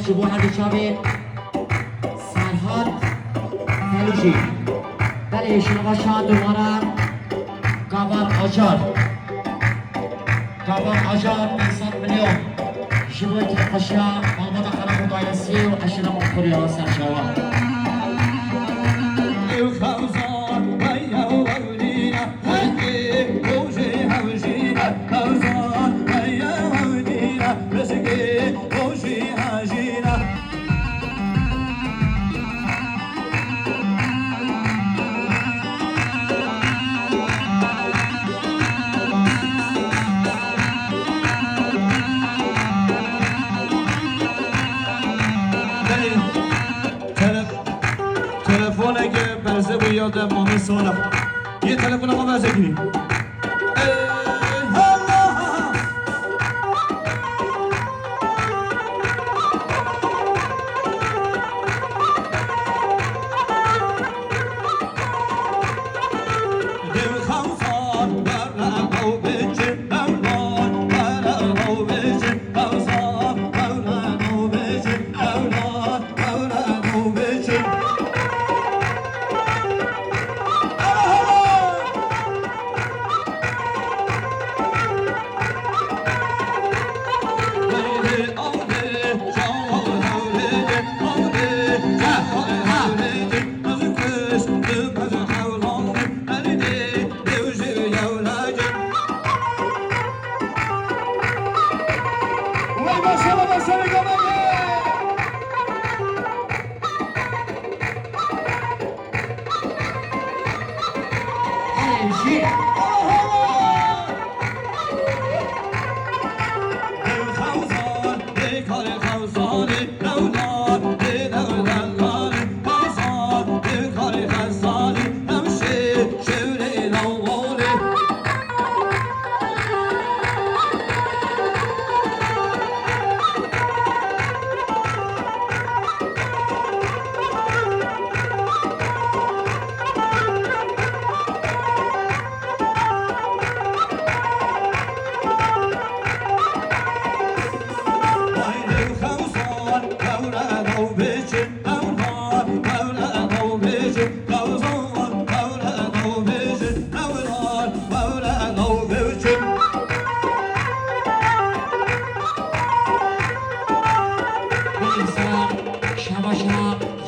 شبوه بشابه سرحال فلوشی بله شما شاد دوباره کابان آجار انسان میلیون شبوه تلقشا مالمادا خراب دایسی و اشنا مخوری ها سرشاوه تلفن اگه برزه و یاد مامی سالم یه تلفن ما برزه گیریم